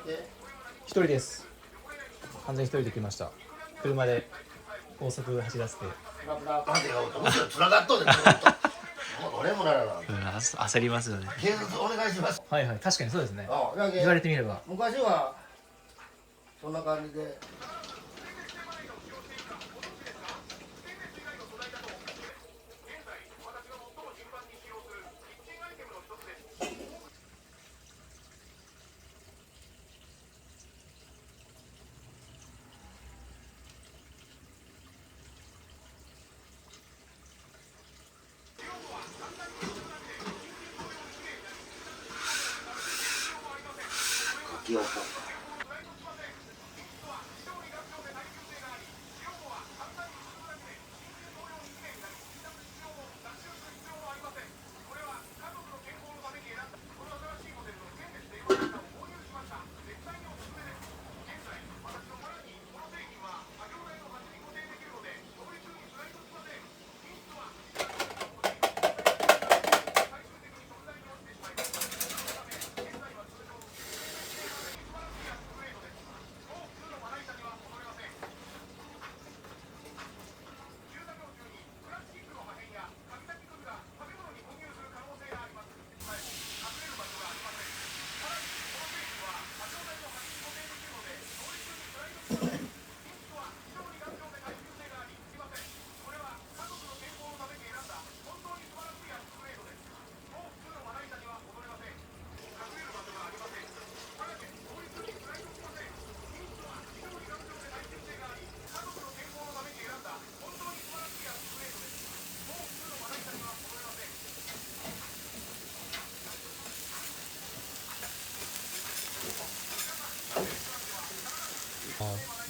一人です。完全に一人で来ました。車で高速走らせて。つながっとるで。俺もならな。焦りますよね。警察お願いします。はいはい、確かにそうですね。言われてみれば。昔はそんな感じで。書き起こす。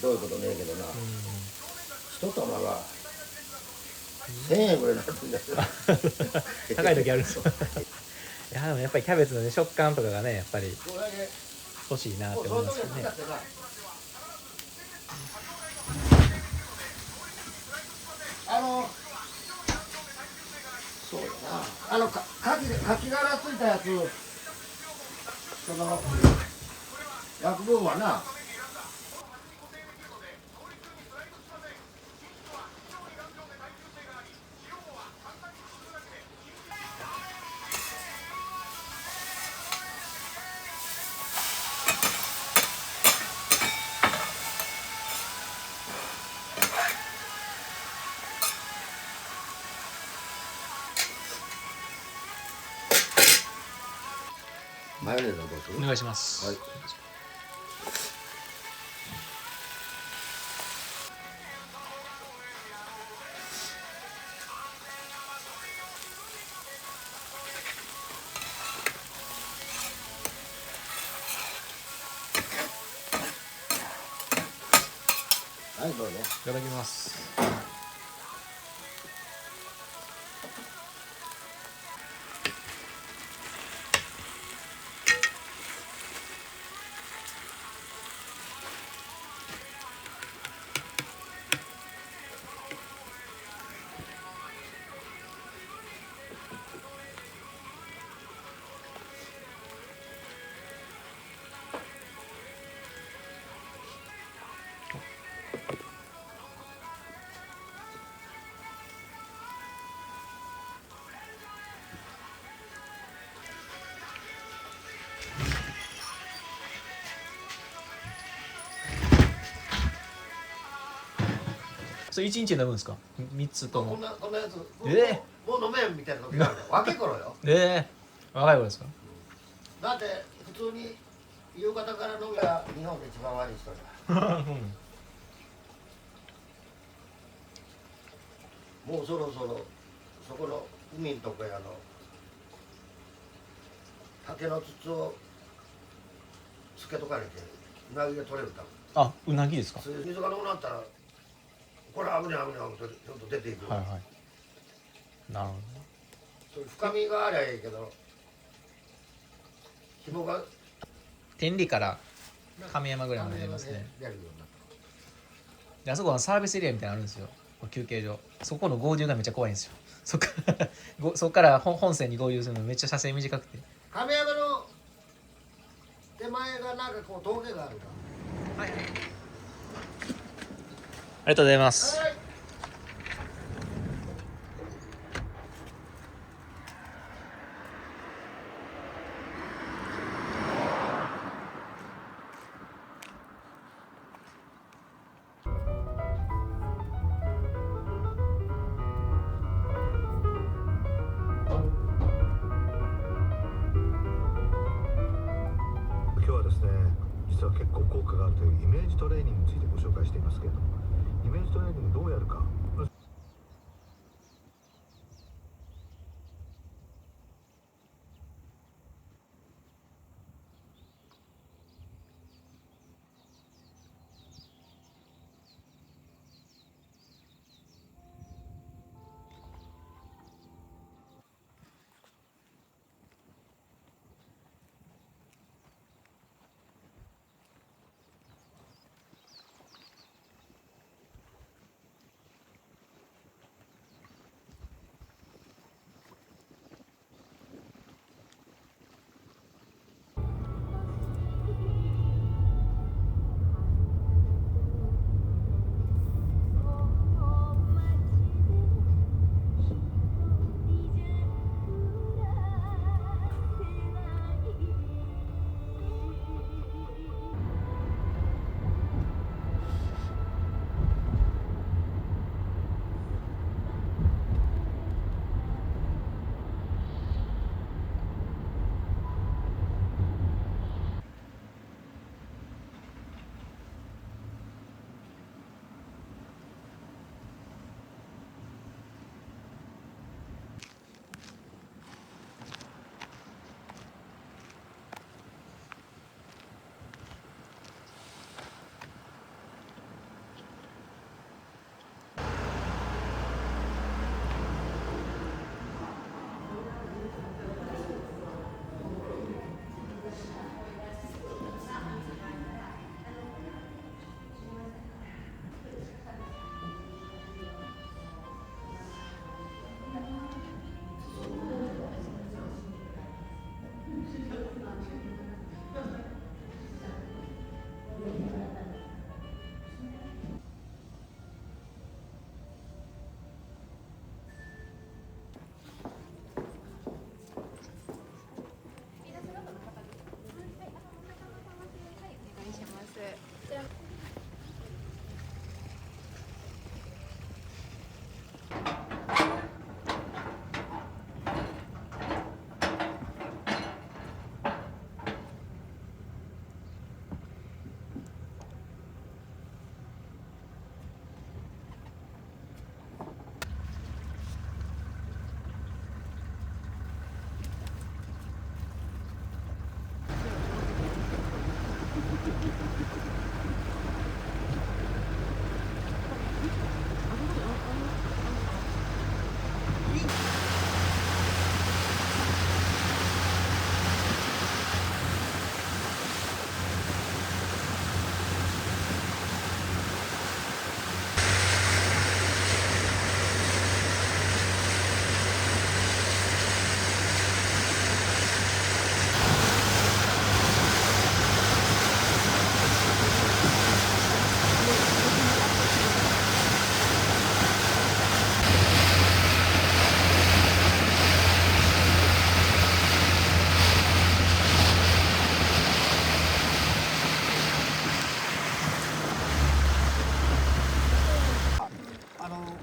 どういうことねえけどな。一玉が1000円ぐらいになってんだよ。高い時あるんですよ。いやでもやっぱりキャベツの、ね、食感とかがねやっぱり欲しいなって思いますよね。そうだな。かき殻ついたやつ、その薬分はな。マヨネーズはどうする？お願いします。はい。はい、どうぞ。いただきます。それ1日で飲むんですか？3つとも。こんなやつ。もう飲めんみたいな時があるの。若い頃よ。若い頃ですか？だって普通に夕方から飲みが日本で一番悪い人だ。もうそろそろそこの海のとこやの竹の筒をつけとかれてうなぎが取れるため。あ、うなぎですか？そういう水がなくなったらこれ危ねえ危ねえとちょっと出ていく。はいはい。なるほど。そういう深みがありゃいいけど紐が天理から亀山ぐらいまでありますね。であそこはサービスエリアみたいなのあるんですよ、休憩所。そこの合流がめっちゃ怖いんですよ。そこから本線に合流するのめっちゃ車線短くて。亀山の手前がなんなんかこう峠があるかはい、ありがとうございます。ら。はい。今日はですね、実は結構効果があるというイメージトレーニングについてご紹介していますけれども、イメージトレーニングどうやるか。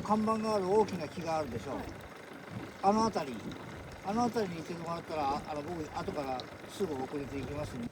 看板がある大きな木があるでしょう。あの辺りにいてもらったら、僕後からすぐ遅れていきますんで。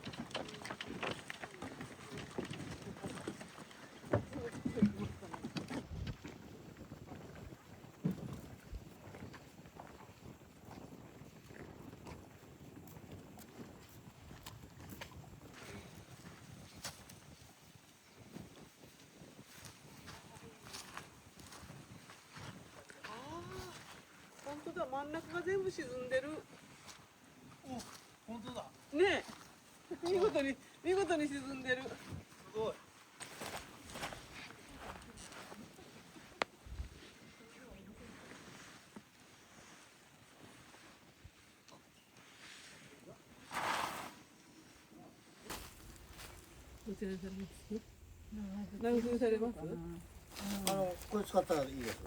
本当だ、真ん中が全部沈んでる。お、本当だ。ねえ、見事に沈んでる。すごい。ちらにされます。長くされます。これ使ったらいいです。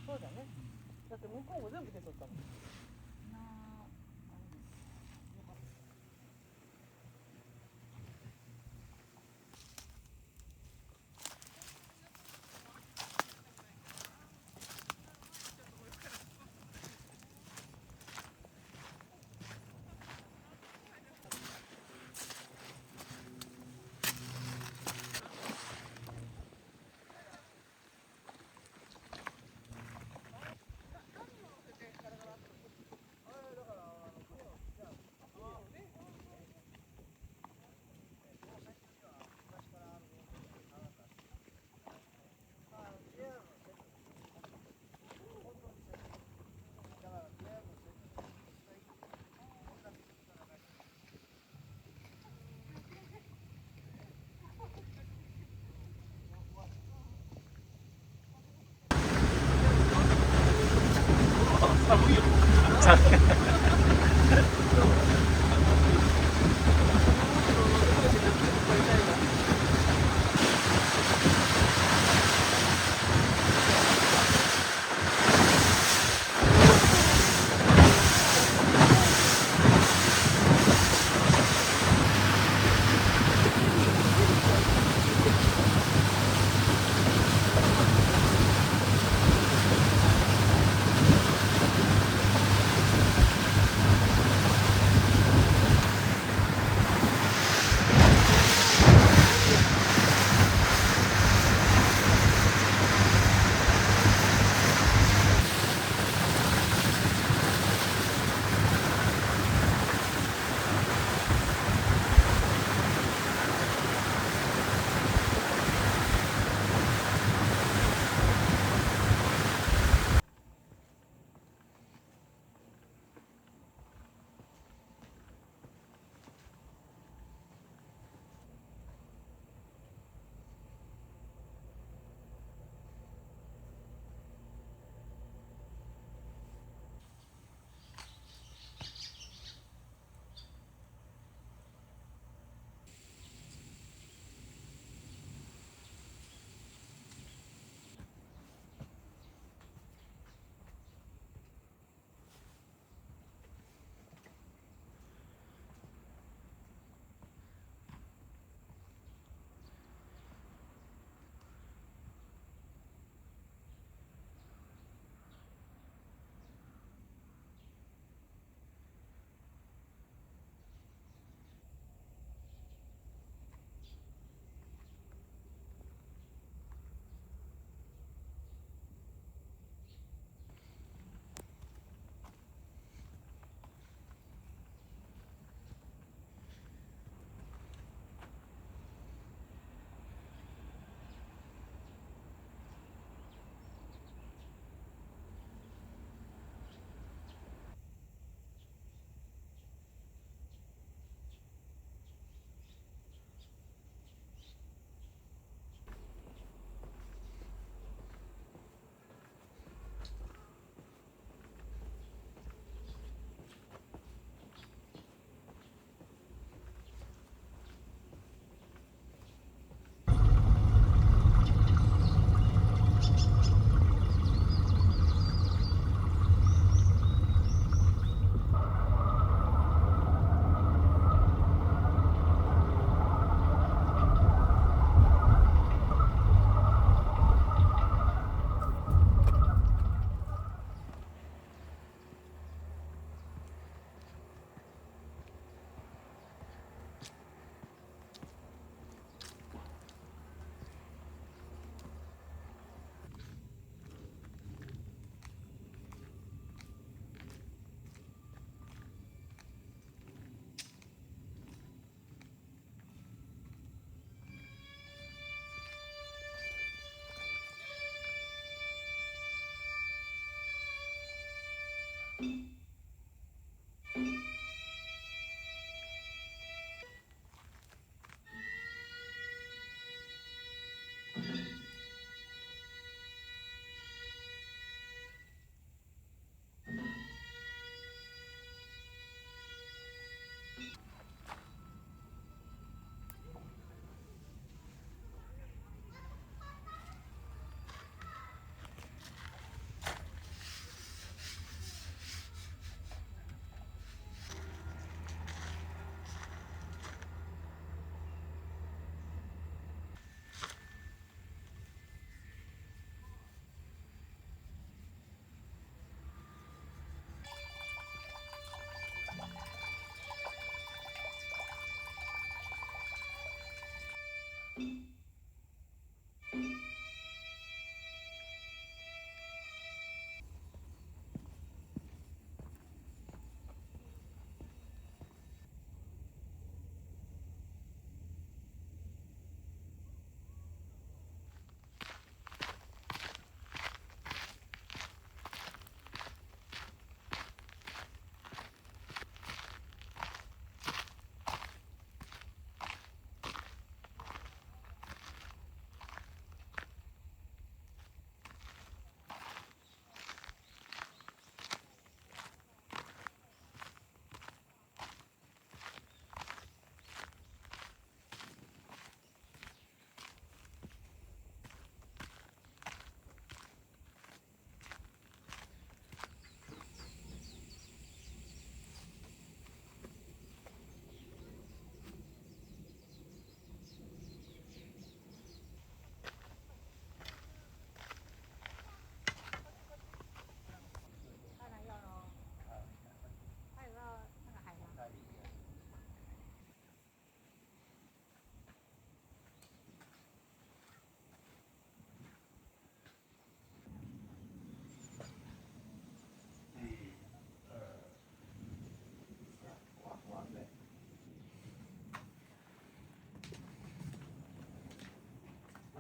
そうだね。だって向こうも全部手取ったもん。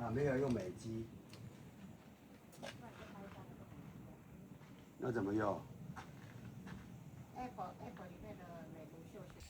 啊，没有用美肌，那怎么用？ Apple 里面的美图秀秀。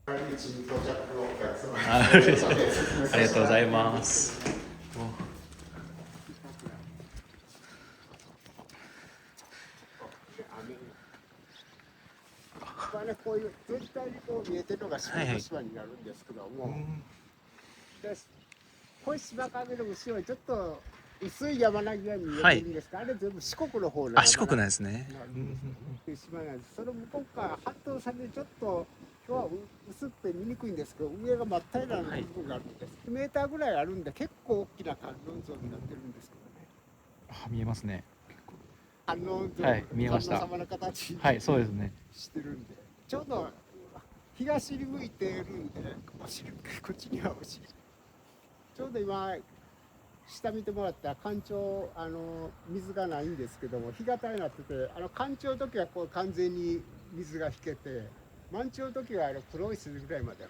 あありがとうございます。こういう全体にこう見えてるのが島と島になるんですけども、でこういう島影の後ろにちょっと薄い山並みが見えてるんですが、あれ全部四国の方のあ、四国なんですね。っていう島なんです。その向こうから半島先にちょっと今日は薄くて見にくいんですけど、上が真っ平らな部分があるんです。1メーターぐらいあるんで結構大きな観音像になってるんですけどね。あ、見えますね。観音像、はい見えました観音様の形はい、そうですね。してるんで、ちょうど東に向いてるんで、お尻こっちにはお尻。ちょうど今下見てもらったら干潮水がないんですけども、干潟になってて、干潮の時はこう完全に水が引けて、満潮の時は黒い筋ぐらいまで。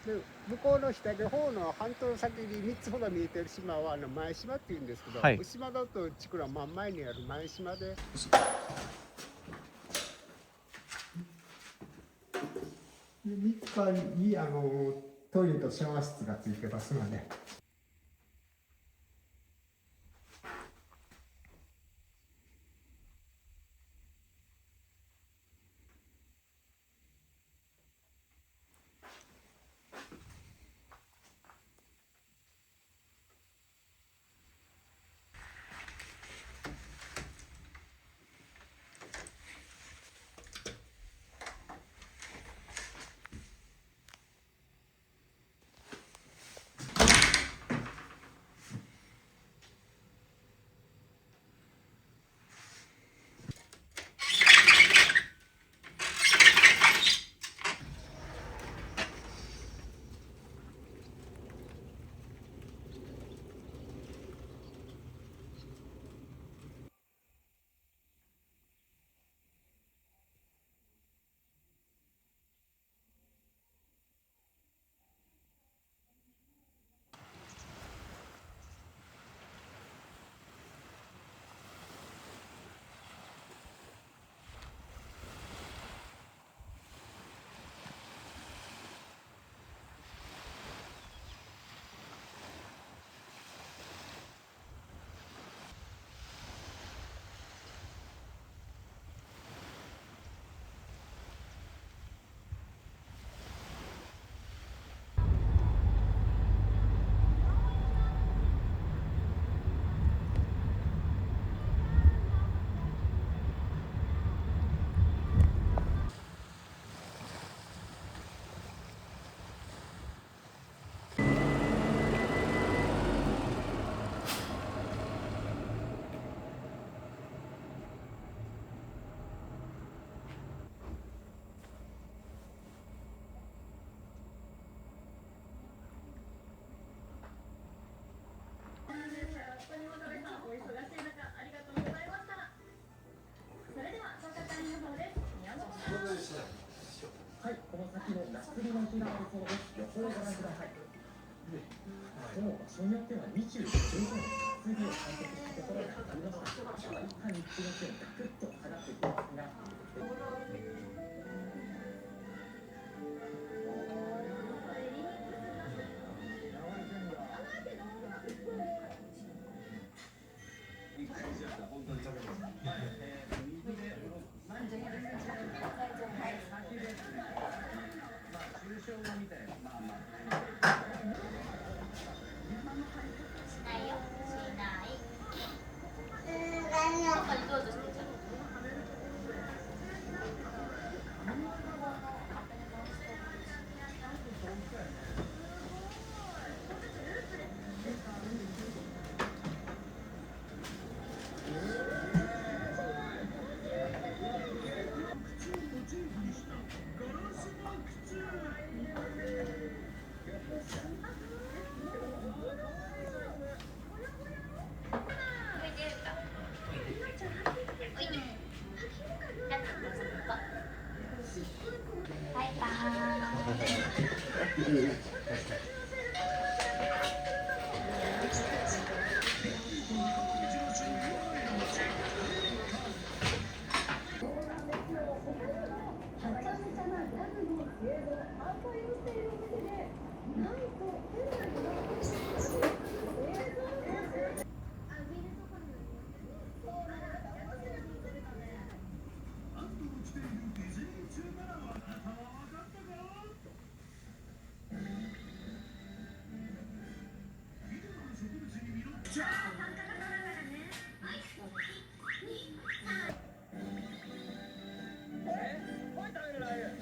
で向こうの下の方の半島の先に3つほど見えてる島は前島っていうんですけど、はい、牛窓と地区の真ん前にある前島で。3日にトイレとシャワー室がついてますので。その場所によっては日中上昇の厚日を観測したところがありました。一旦日中の気温がぐっと下がってきますが。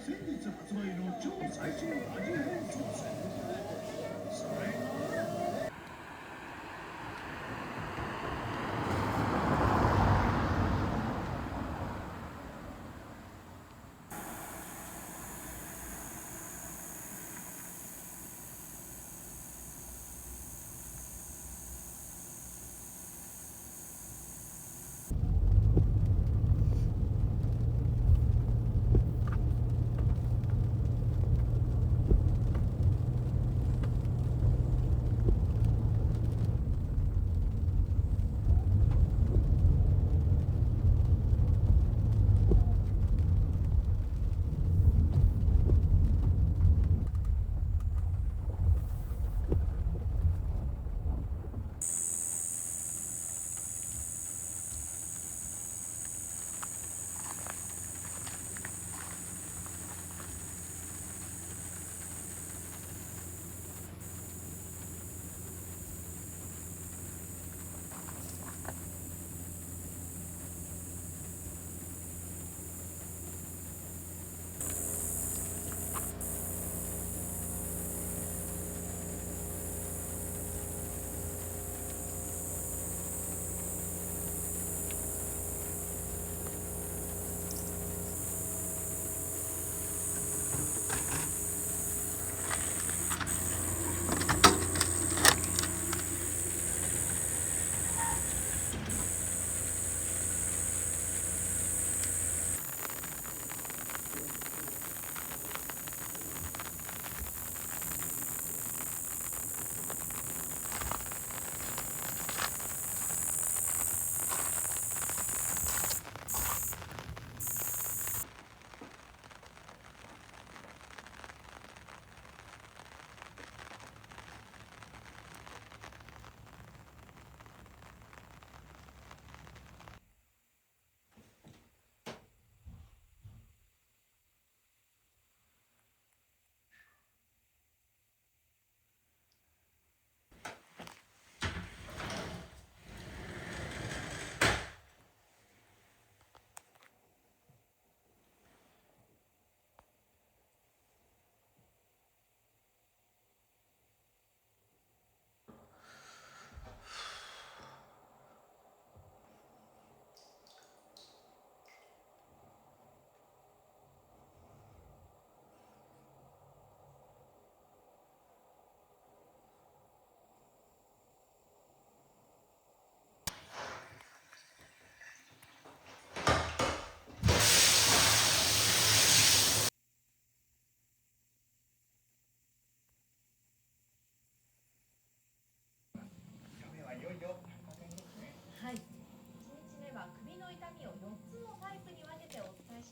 先日発売の超最新味変ソース。それが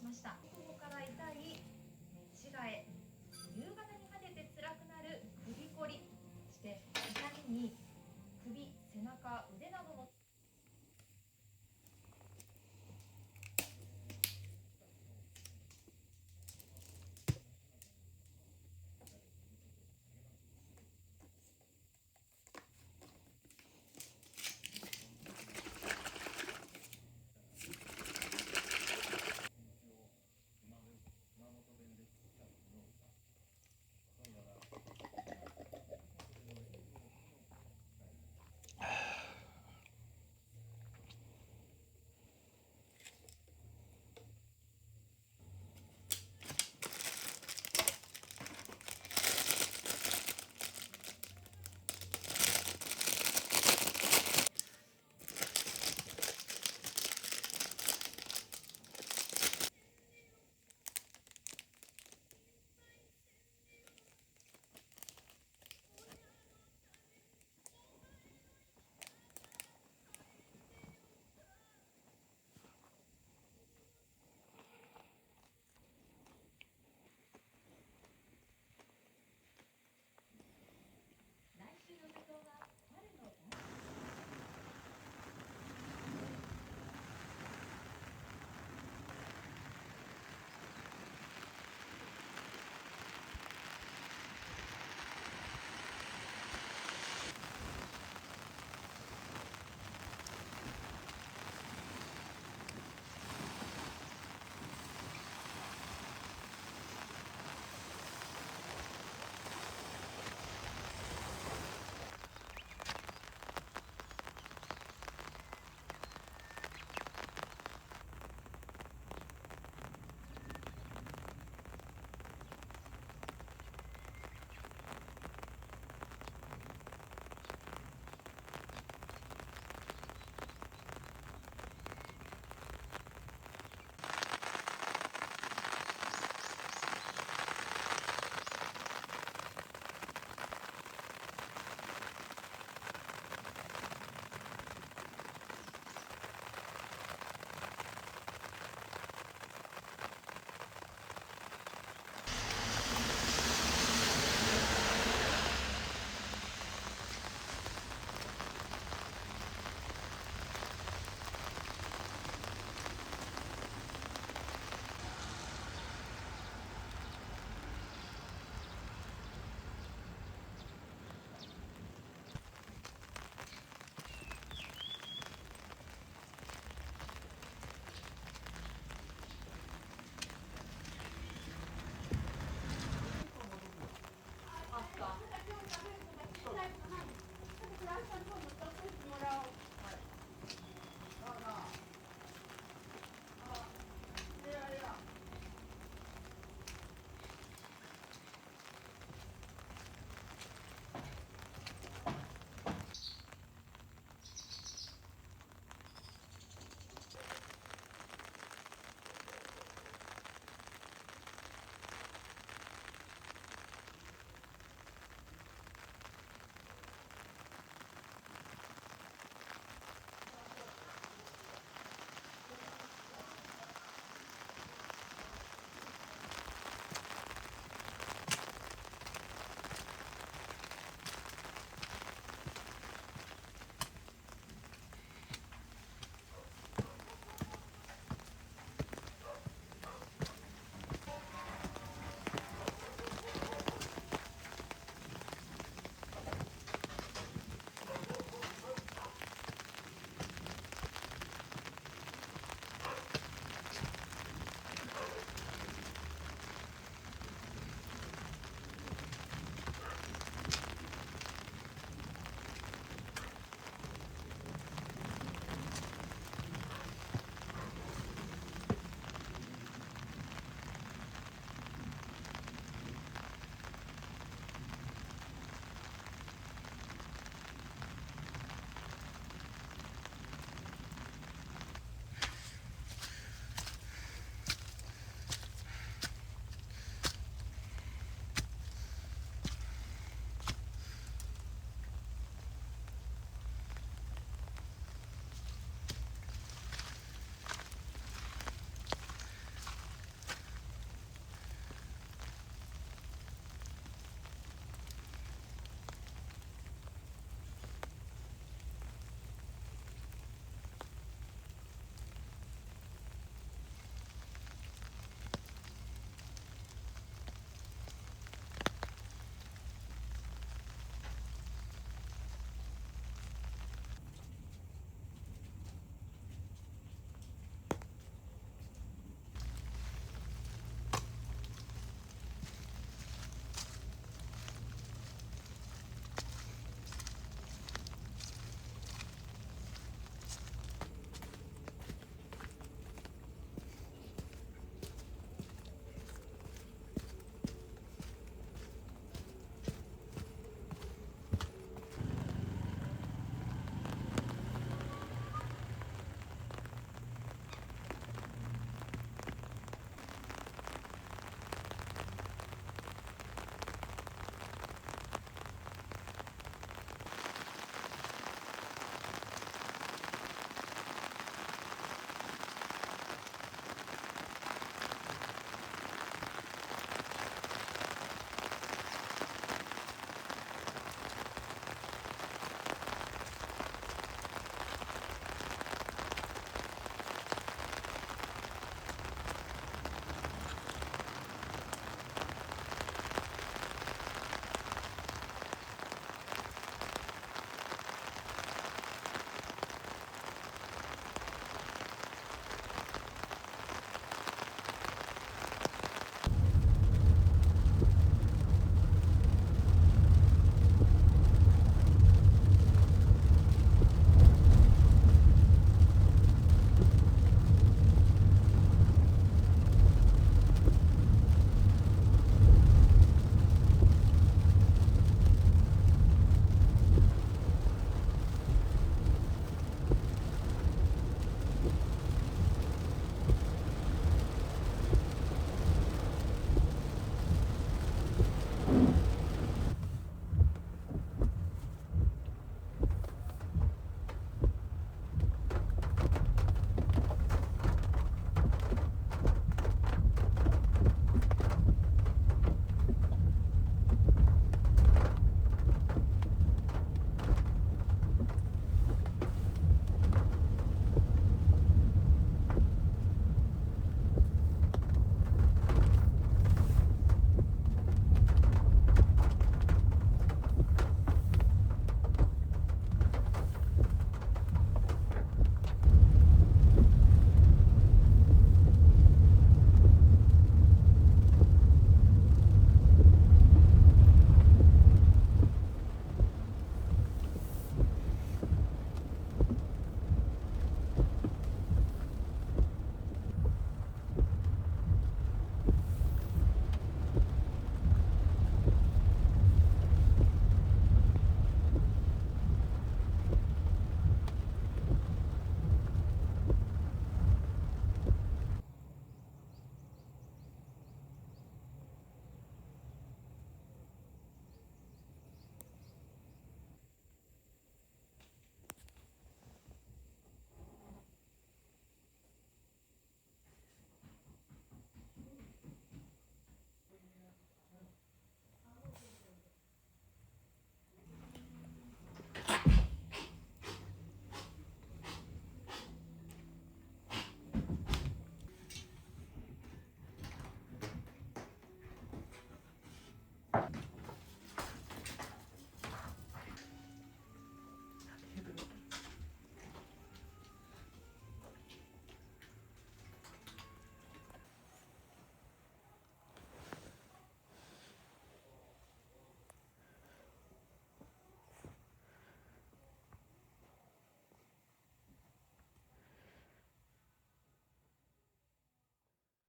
しました。午後から痛い寝違え、夕方にかけて辛くなる首こり、そして痛みに首、背中、腕などの